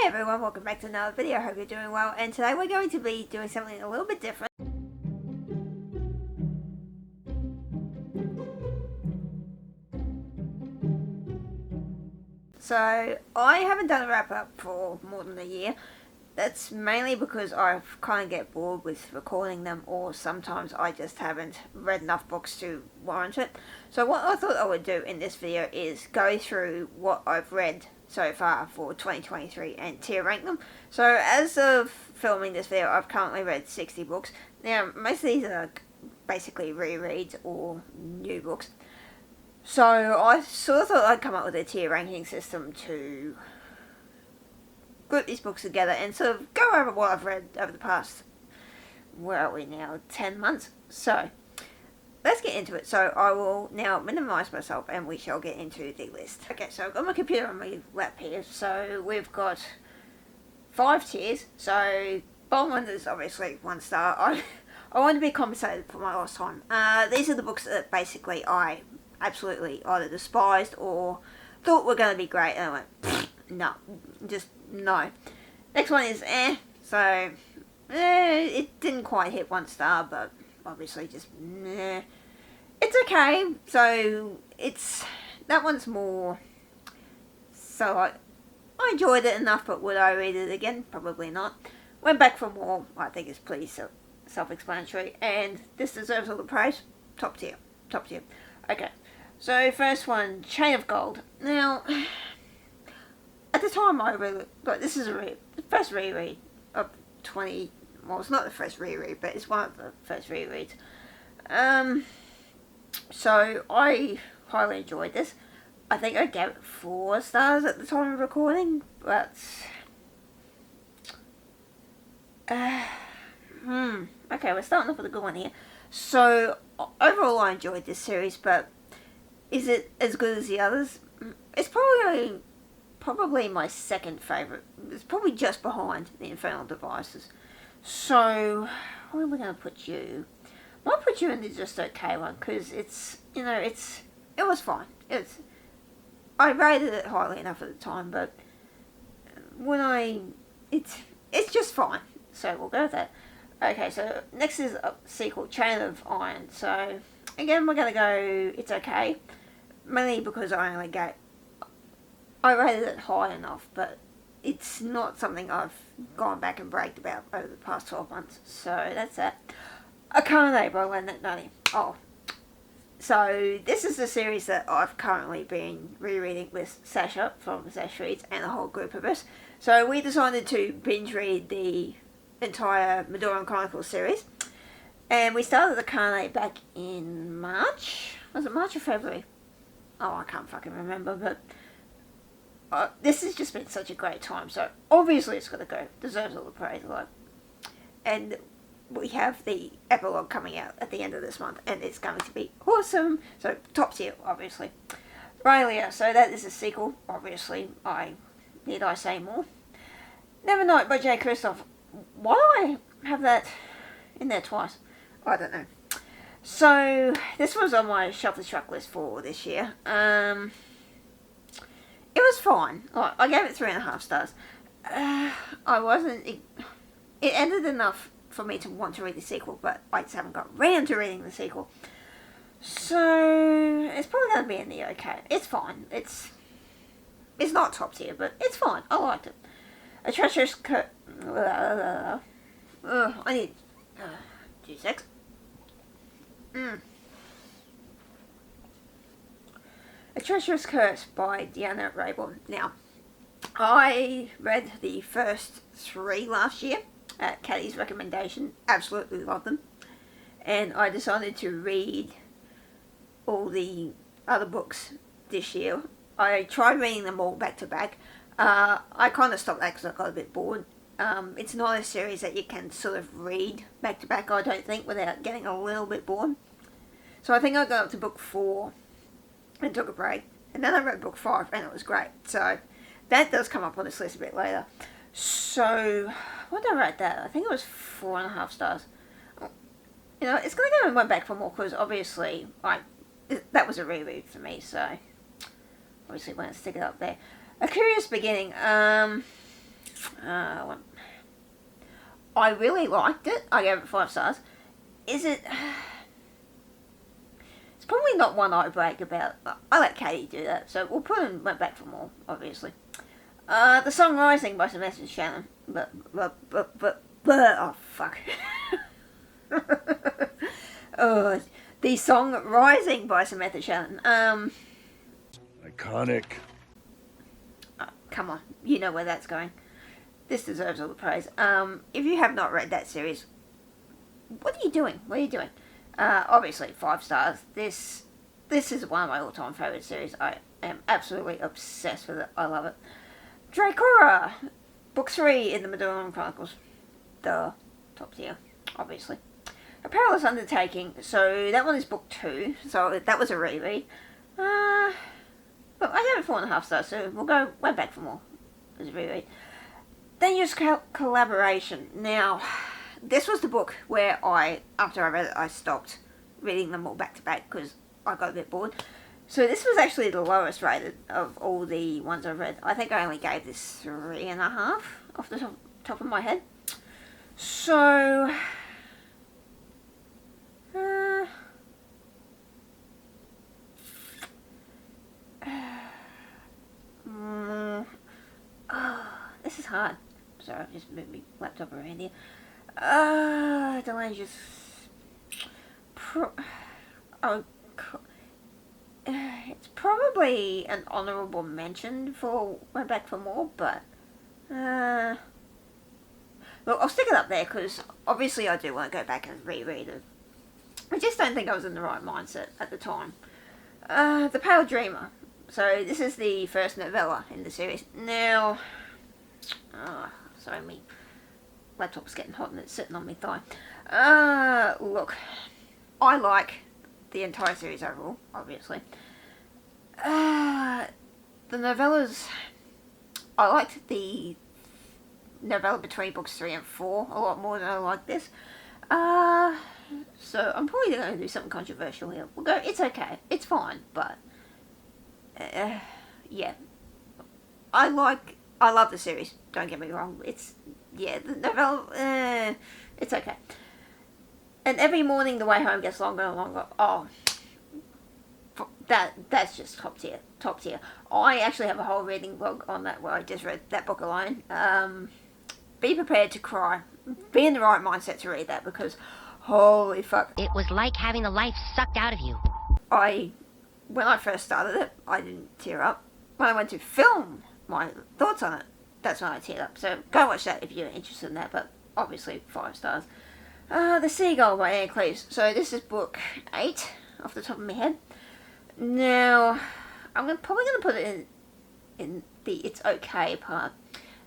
everyone, welcome back to another video. I hope you're doing well, and today we're going to be doing something a little bit different. So, I haven't done a wrap up for more than a year. That's mainly because I kind of get bored with recording them, or sometimes I just haven't read enough books to warrant it. So what I thought I would do in this video is go through what I've read so far for 2023 and tier rank them. So as of filming this video, I've currently read 60 books. Now, most of these are basically rereads or new books. So I sort of thought I'd come up with a tier ranking system to group these books together and sort of go over what I've read over the past, where are we now, 10 months. So let's get into it. So I will now minimize myself and we shall get into the list. Okay, so I've got my computer on my lap here. So we've got 5 tiers. So bottom one is obviously 1 star. I want to be compensated for my last time. These are the books that basically I absolutely either despised or thought were going to be great, and I went, no, just no. Next one is so it didn't quite hit 1 star, but obviously just it's okay. So that one's more, so I enjoyed it enough, but would I read it again? Probably not. Went back for more. I think it's pretty self-explanatory, and this deserves all the praise. Top tier. Okay, so first one, Chain of Gold. Now, at the time I really, like, this is the first reread of 20, well, it's not the first reread, but it's one of the first rereads. So I highly enjoyed this. I think I gave it 4 stars at the time of recording, but okay, we're starting off with a good one here. So overall I enjoyed this series, but is it as good as the others? It's probably my second favourite. It's probably just behind The Infernal Devices. So where am I going to put you? I might put you in the just okay one, because it's, you know, it was fine. I rated it highly enough at the time, but it's just fine. So we'll go with that. Okay, so next is a sequel, Chain of Iron. So again, we're going to go, it's okay. Mainly because I rated it high enough, but it's not something I've gone back and bragged about over the past 12 months. So that's that. Akane by Leonard Nutty. Oh, so this is the series that I've currently been rereading with Sasha from Sash Reads and a whole group of us. So we decided to binge read the entire Madoran Chronicles series, and we started Akane back in March. Was it March or February? Oh, I can't fucking remember, but this has just been such a great time, so obviously it's got to go. Deserves all the praise, like. And we have the epilogue coming out at the end of this month, and it's going to be awesome. So top tier, obviously. Raylia, so that is a sequel, obviously. Need I say more? Nevernight by J. Kristoff. Why do I have that in there twice? I don't know. So this was on my Shuffle Truck list for this year. It was fine. I gave it 3.5 stars. It ended enough for me to want to read the sequel, but I just haven't got around to reading the sequel. So it's probably going to be in the okay. It's fine. It's not top tier, but it's fine. I liked it. A Treacherous Curse. I need 2 secs. A Treacherous Curse by Deanna Rayborn. Now, I read the first 3 last year at Caddy's recommendation. Absolutely loved them. And I decided to read all the other books this year. I tried reading them all back to back. I kind of stopped that because I got a bit bored. It's not a series that you can sort of read back to back, I don't think, without getting a little bit bored. So I think I got up to book 4 and took a break. And then I read book 5 and it was great. So that does come up on this list a bit later. So what did I rate that? I think it was 4.5 stars. You know, it's going to go and went back for more because obviously that was a reread for me. So obviously won't stick it up there. A Curious Beginning. I really liked it. I gave it 5 stars. Is it... It's probably not one I brag about. I let Katie do that, so we'll put in Went Back for More, obviously. The song Rising by Samantha Shannon. Oh, fuck. Oh, the song Rising by Samantha Shannon. Iconic. Come on, you know where that's going. This deserves all the praise. If you have not read that series, what are you doing? What are you doing? Obviously, 5 stars. This is one of my all-time favourite series. I am absolutely obsessed with it. I love it. Dracora! Book 3 in the Magellan Chronicles. Duh. Top tier, obviously. A Perilous Undertaking. So, that one is book 2. So, that was a reread. But I gave it 4.5 stars, so we'll go Went Back for More as a reread. Dangerous Collaboration. Now, this was the book where after I read it, I stopped reading them all back to back because I got a bit bored. So this was actually the lowest rated of all the ones I've read. I think I only gave this 3.5 off the top of my head. So... this is hard. Sorry, I've just moved my laptop around here. Delangers. It's probably an honourable mention for Went Back for More, but well, I'll stick it up there because obviously I do want to go back and reread it. I just don't think I was in the right mindset at the time. The Pale Dreamer. So this is the first novella in the series. Now, sorry, my laptop's getting hot and it's sitting on my thigh. Look, I like the entire series overall, obviously. The novellas, I liked the novella between books 3 and 4 a lot more than I like this. So I'm probably going to do something controversial here. We'll go, it's okay, it's fine, but yeah. I love the series, don't get me wrong. The novella, it's okay. And every morning the way home gets longer and longer. Oh, that's just top tier. I actually have a whole reading blog on that where I just read that book alone. Be prepared to cry. Be in the right mindset to read that because holy fuck. It was like having the life sucked out of you. When I first started it, I didn't tear up. When I went to film my thoughts on it, that's when I teared up. So go watch that if you're interested in that, but obviously 5 stars. The Seagull by Anne Cleves. So this is book 8 off the top of my head. Now, I'm probably going to put it in the it's okay part.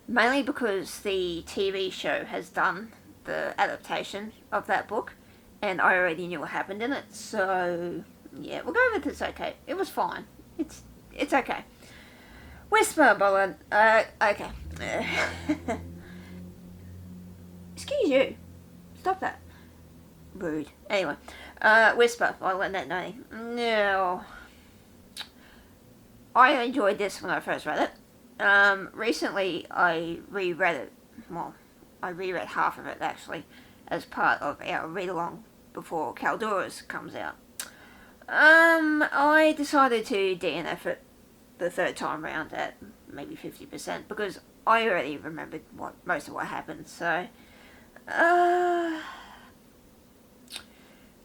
Mainly because the TV show has done the adaptation of that book. And I already knew what happened in it. So, yeah, we'll go with it's okay. It was fine. It's okay. Whisper by okay. Excuse you. Stop that. Rude. Anyway, Whisper by Lynette Noni. Now, I enjoyed this when I first read it. Recently I reread it. Well, I reread half of it actually as part of our read-along before Caldora's comes out. I decided to DNF it the third time round at maybe 50% because I already remembered most of what happened, so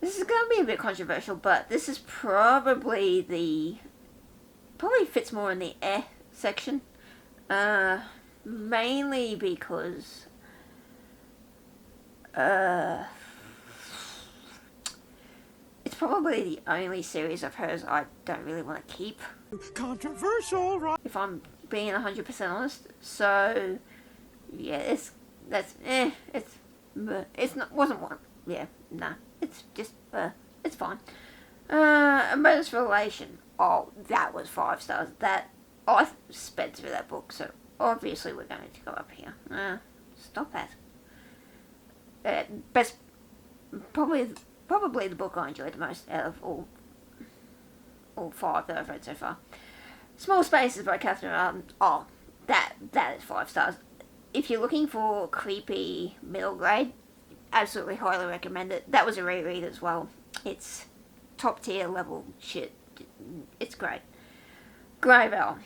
this is going to be a bit controversial, but this is probably fits more in the section, mainly because it's probably the only series of hers I don't really want to keep. Controversial, right? If I'm being 100% honest. So, yeah, wasn't one. Yeah, nah. It's just, it's fine. A Murderous Relation. Oh, that was 5 stars. I sped through that book, so obviously we're going to go up here. Stop that. Probably the book I enjoyed the most out of all 5 that I've read so far. Small Spaces by Catherine Arden. Oh, that is 5 stars. if you're looking for creepy middle grade, absolutely highly recommend it. That was a reread as well. It's top tier level shit. It's great. Gravel.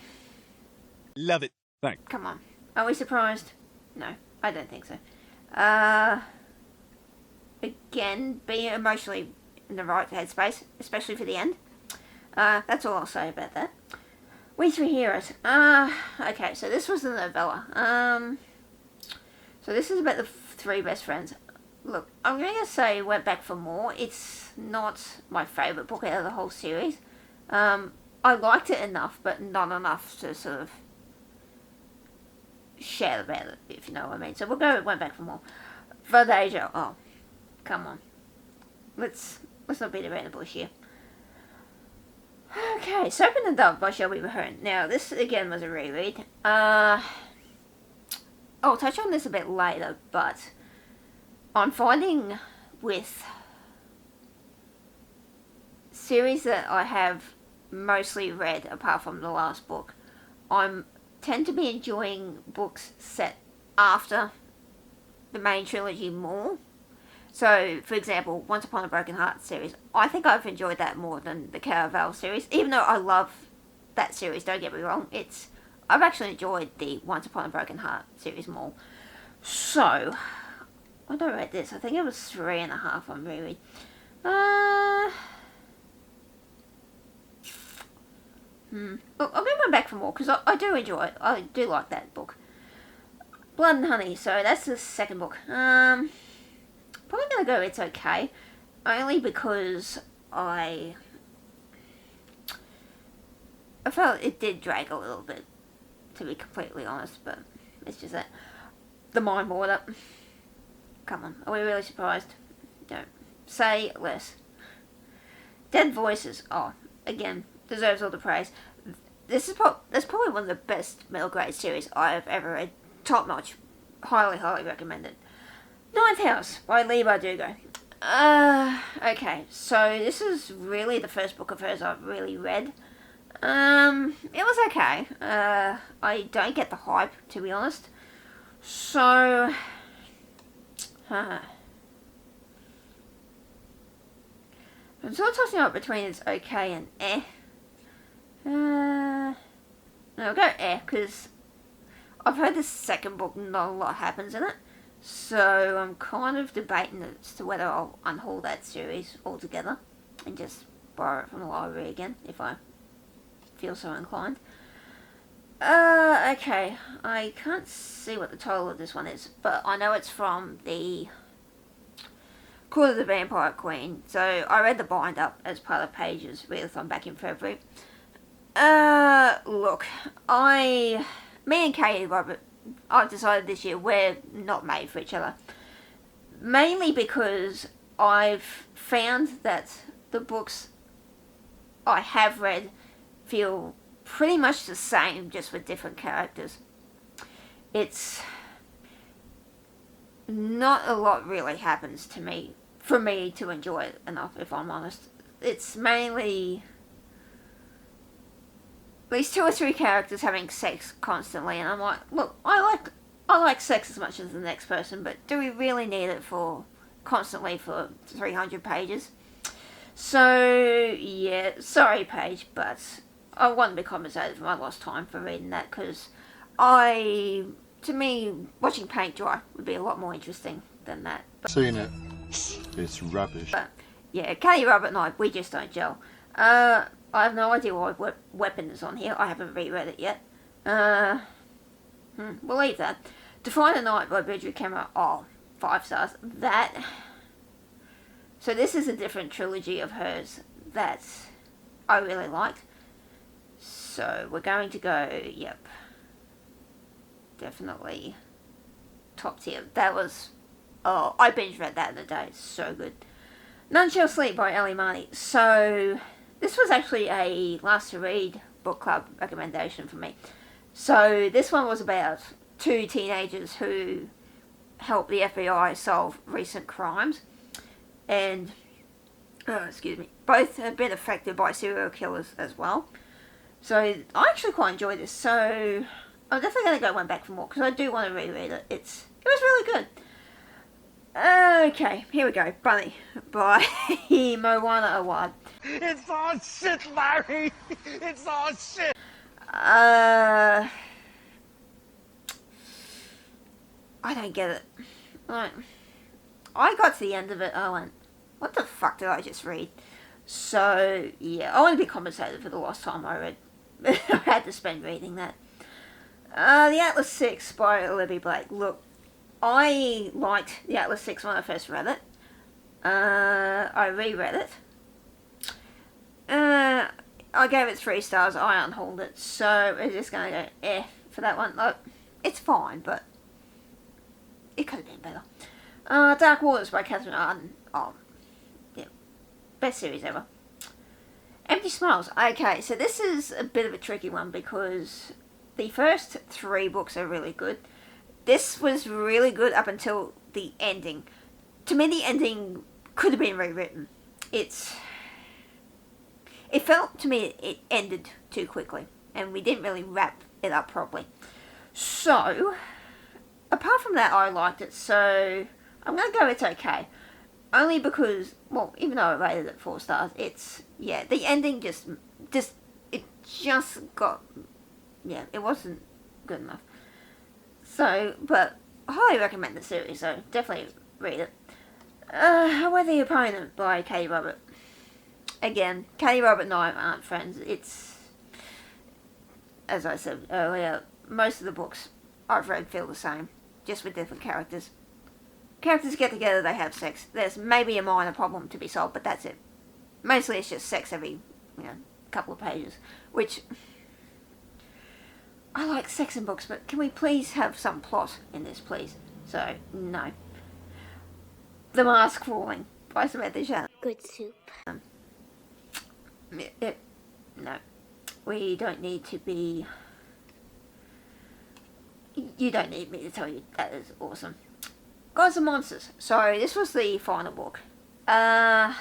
Love it. Thanks. Come on. Are we surprised? No, I don't think so. Again, be emotionally in the right headspace, especially for the end. That's all I'll say about that. We Three Heroes. Okay, so this was the novella. So this is about the three best friends. Look, I'm going to say Went Back for More. It's not my favourite book out of the whole series. I liked it enough, but not enough to sort of shout about it, if you know what I mean. So we'll go with Went Back for More. Verdejo. Oh, come on. Let's not beat around the bush here. Okay, Soap and the Dove by Shelby Mahone. Now, this again was a reread. I'll touch on this a bit later, but I'm finding with series that I have mostly read, apart from the last book, I tend to be enjoying books set after the main trilogy more. So, for example, Once Upon a Broken Heart series, I think I've enjoyed that more than the Caraval series, even though I love that series, don't get me wrong. I've actually enjoyed the Once Upon a Broken Heart series more. So, what did I rate this? I think it was 3.5 on reread. Look, I'm going back for more, because I do enjoy it. I do like that book. Blood and Honey, so that's the second book. Probably going to go It's Okay, only because I felt it did drag a little bit, to be completely honest, but it's just that. The Mind Water. Come on, are we really surprised? No. Say less. Dead Voices. Oh, again, deserves all the praise. That's probably one of the best middle grade series I've ever read. Top notch. Highly, highly recommended. Ninth House by Leigh Bardugo. Okay, so this is really the first book of hers I've really read. It was okay. I don't get the hype, to be honest. So, I'm sort of tossing up between It's Okay and eh. No, I'll go eh, because I've heard the second book, not a lot happens in it. So I'm kind of debating as to whether I'll unhaul that series altogether and just borrow it from the library again, if I feel so inclined. Okay, I can't see what the title of this one is, but I know it's from the Court of the Vampire Queen, so I read the bind-up as part of Pages readathon back in February. Look, me and Katie Robert, I've decided this year we're not made for each other. Mainly because I've found that the books I have read feel pretty much the same, just with different characters. It's not a lot really happens to me, for me to enjoy it enough, if I'm honest. It's mainly at least 2 or 3 characters having sex constantly, and I'm like, look, I like sex as much as the next person, but do we really need it constantly for 300 pages? So, yeah, sorry Paige, but I want to be compensated for my lost time for reading that, because to me, watching paint dry would be a lot more interesting than that. Seen it. It's rubbish. But, yeah, Katie Robert and we just don't gel. I have no idea why Weapon is on here. I haven't reread it yet. We'll leave that. Define the Night by Bridget Cameron. Oh, 5 stars. So this is a different trilogy of hers that I really liked. So we're going to go, yep. Definitely top tier. I binge read that in a day. It's so good. None Shall Sleep by Ellie Marnie. So this was actually a last to read book club recommendation for me. So this one was about 2 teenagers who help the FBI solve recent crimes, and both have been affected by serial killers as well. So I actually quite enjoyed this. So I'm definitely going to go one back for more because I do want to reread it. It was really good. Okay, here we go. Bunny by Moana Award. It's all shit, Larry! It's all shit! I don't get it. Like, I got to the end of it, I went, what the fuck did I just read? So, yeah, I want to be compensated for the last time I read. I had to spend reading that. The Atlas 6 by Olivia Blake. Look, I liked the Atlas 6 when I first read it. I reread it. I gave it 3 stars. I unhauled it. So we're just going to go for that one. Look, it's fine, but it could have been better. Dark Waters by Catherine Arden. Oh, yeah. Best series ever. Empty Smiles. Okay, so this is a bit of a tricky one because the first 3 books are really good. This was really good up until the ending. To me, the ending could have been rewritten. It felt to me it ended too quickly, and we didn't really wrap it up properly. So, apart from that, I liked it, so I'm going to go it's okay. Only because, well, even though I rated it 4 stars, the ending it wasn't good enough. So, but I highly recommend the series, so definitely read it. We're the Opponent by Katie Robert. Again, Katie Robert and I aren't friends. It's, as I said earlier, most of the books I've read feel the same, just with different characters. Characters get together, they have sex. There's maybe a minor problem to be solved, but that's it. Mostly it's just sex every, couple of pages, which... I like sex in books, but can we please have some plot in this, please? So, no. The Mask Falling by Samantha Shannon. Good soup. No. We don't need to be... You don't need me to tell you that is awesome. Gods and Monsters. So, this was the final book. I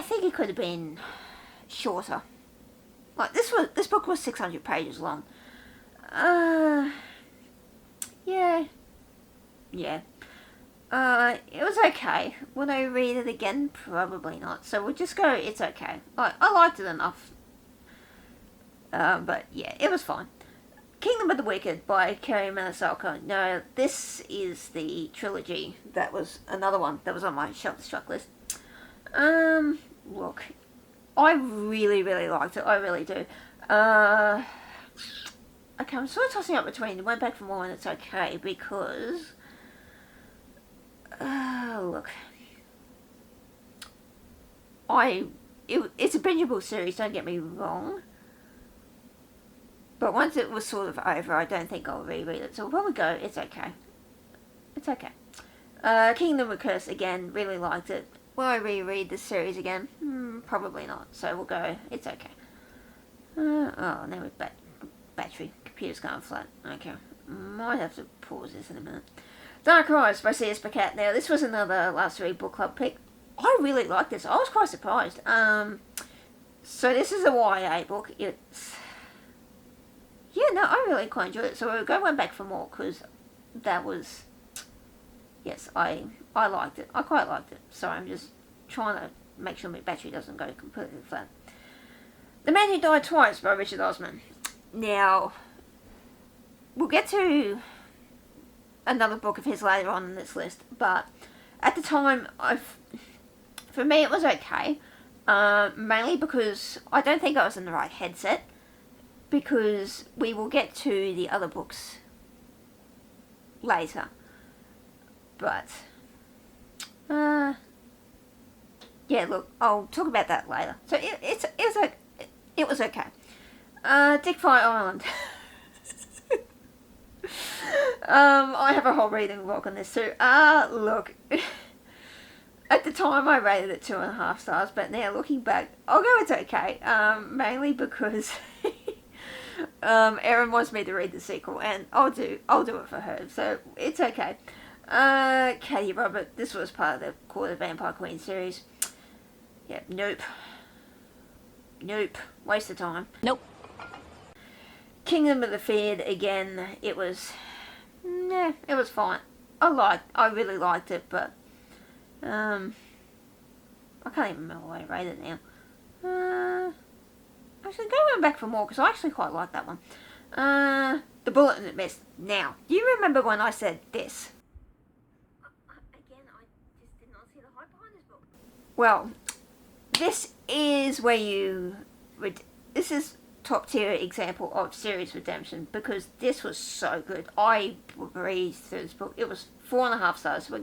think it could have been shorter. Like, this book was 600 pages long. Yeah. It was okay. Would I read it again? Probably not. So we'll just go, it's okay. I liked it enough. But yeah, it was fine. Kingdom of the Wicked by Kerry Manasalka. No, this is the trilogy. That was another one that was on my shelf-struck list. Look, I really, really liked it. I really do. Okay, I'm sort of tossing up between Went Back for More and It's Okay because... look. It's a bingeable series, don't get me wrong. But once it was sort of over, I don't think I'll reread it. So we'll probably go, it's okay. It's okay. Kingdom of Curse, again, really liked it. Will I reread this series again? Probably not. So we'll go, it's okay. Now with battery. Computer's going flat. Okay. Might have to pause this in a minute. Dark Rise by C.S. Pacat. Now, this was another last week book club pick. I really liked this. I was quite surprised. So this is a YA book. It's... Yeah, no, I really quite enjoyed it. So we'll go one back for more, because that was... Yes, I liked it. I quite liked it. Sorry, I'm just trying to make sure my battery doesn't go completely flat. The Man Who Died Twice by Richard Osman. Now, we'll get to another book of his later on in this list, but at the time, for me it was okay. Mainly because I don't think I was in the right headset, because we will get to the other books later. But, yeah, look, I'll talk about that later. So it was okay. Dick Fire Island. I have a whole reading log on this too. Look, at the time I rated it 2.5 stars, but now looking back, I'll go it's okay. Mainly because Erin wants me to read the sequel, and I'll do it for her. So it's okay. Katie Robert, this was part of the Court of Vampire Queen series. Yeah, nope. Waste of time. Nope. Kingdom of the Feared, again, it was fine. I really liked it, but I can't even remember what I rated it now. Actually, going back for more, because I actually quite like that one. The Bullet That Missed. Now, do you remember when I said this? Again, I just did not see the hype behind this book. Well, this is where this is top tier example of series redemption, because this was so good. I breezed through this book. It was 4.5 stars. So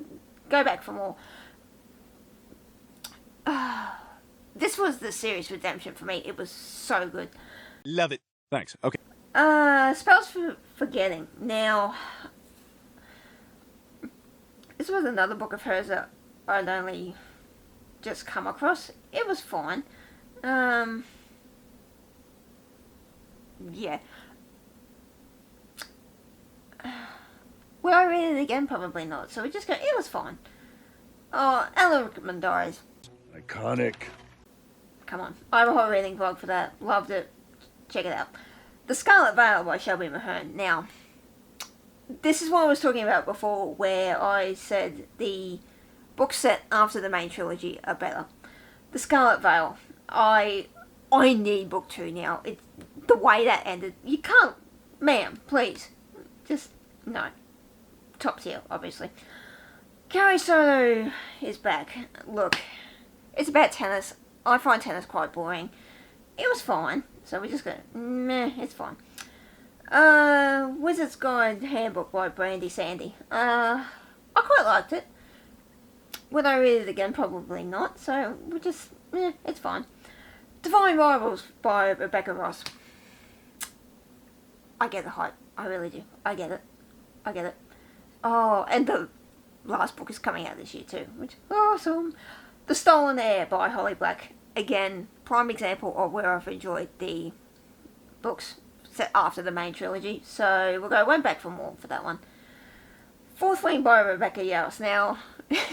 go back for more. This was the series redemption for me. It was so good. Love it. Thanks. Okay. Spells for Forgetting. Now, this was another book of hers that I'd only just come across. It was fine. Yeah. Will I read it again? Probably not. So we just go, it was fine. Oh, Ella Rickman Diaries. Iconic. Come on. I have a whole reading vlog for that. Loved it. Check it out. The Scarlet Veil by Shelby Mahern. Now, this is what I was talking about before, where I said the books set after the main trilogy are better. The Scarlet Veil. I need book 2 now. It's the way that ended. You can't, ma'am, please. Just, no. Top tier, obviously. Carrie Soto is back. Look, it's about tennis. I find tennis quite boring. It was fine, so we just go, meh, it's fine. Wizard's Guide Handbook by Brandy Sandy. I quite liked it. Would I read it again? Probably not, so we just, it's fine. Divine Rivals by Rebecca Ross. I get the hype. I really do. I get it. Oh, and the last book is coming out this year too, which is awesome. The Stolen Heir by Holly Black. Again, prime example of where I've enjoyed the books set after the main trilogy. So we'll go one back for more for that one. Fourth Wing by Rebecca Yarros. Now,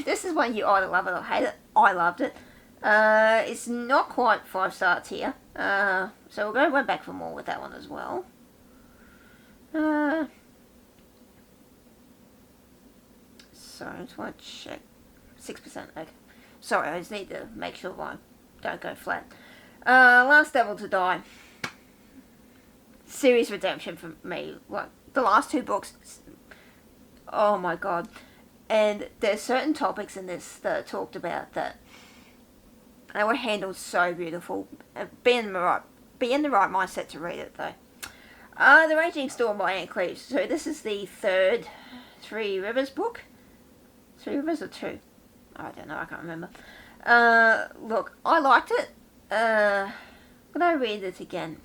this is one you either love it or hate it. I loved it. It's not quite 5 star tier. So we'll go one back for more with that one as well. Sorry, I just want to check. 6%, okay. Sorry, I just need to make sure I don't go flat. Last Devil to Die. Series redemption for me. Like, the last 2 books, oh my god. And there's certain topics in this that are talked about that they were handled so beautiful. Be in the right mindset to read it, though. The Raging Storm by Anne Cleves. So this is the third Three Rivers book. 3 Rivers or 2? I don't know, I can't remember. Look, I liked it. Would I read it again?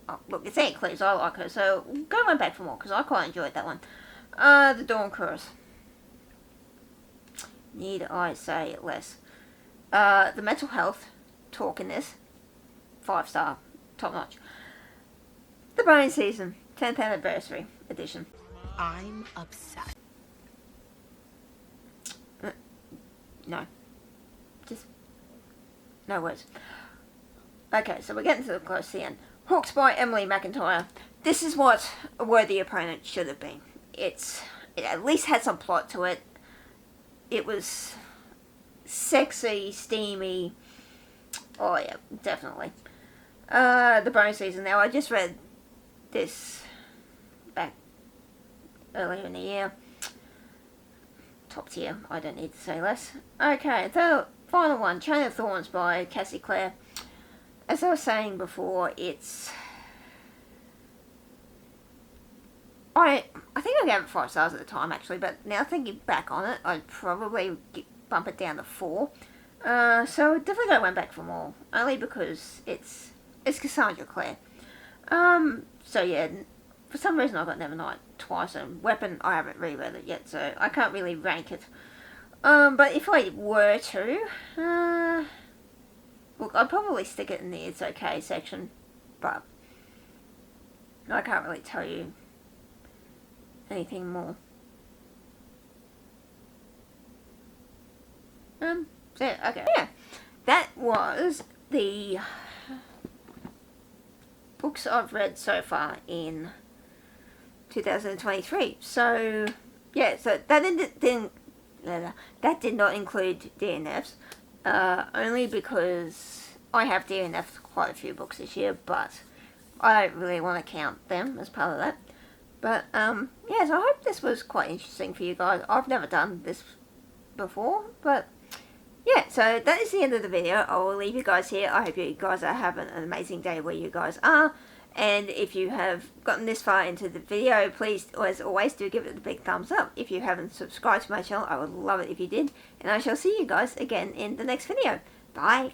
Oh, look, it's Anne Cleves, I like her, so go one back for more, because I quite enjoyed that one. The Dawn Chorus. Need I say less? The Mental Health talk in this. 5 star, top notch. The Bone Season, 10th Anniversary Edition. I'm upset. No. Just no words. Okay, so we're getting to the close to the end. Hooks by Emily McIntyre. This is what A Worthy Opponent should have been. It at least had some plot to it. It was sexy, steamy. Oh yeah, definitely. The Bone Season. Now, I just read this back earlier in the year. Top tier, I don't need to say less. Okay, the final one, Chain of Thorns by Cassie Clare. As I was saying before, I think I gave it 5 stars at the time, actually, but now thinking back on it, I'd probably bump it down to 4. So definitely go one back for more, only because it's Cassandra Clare. So yeah, for some reason I got Nevernight twice, and Weapon, I haven't reread it yet, so I can't really rank it. But if I were to, look, I'd probably stick it in the It's Okay section, but I can't really tell you anything more. So yeah, okay. Yeah, that was the books I've read so far in 2023. So yeah, so that did not include DNFs, only because I have DNF'd quite a few books this year, but I don't really want to count them as part of that. But yeah, so I hope this was quite interesting for you guys. I've never done this before, but yeah, so that is the end of the video. I will leave you guys here. I hope you guys are having an amazing day where you guys are. And if you have gotten this far into the video, please, as always, do give it a big thumbs up. If you haven't subscribed to my channel, I would love it if you did. And I shall see you guys again in the next video. Bye!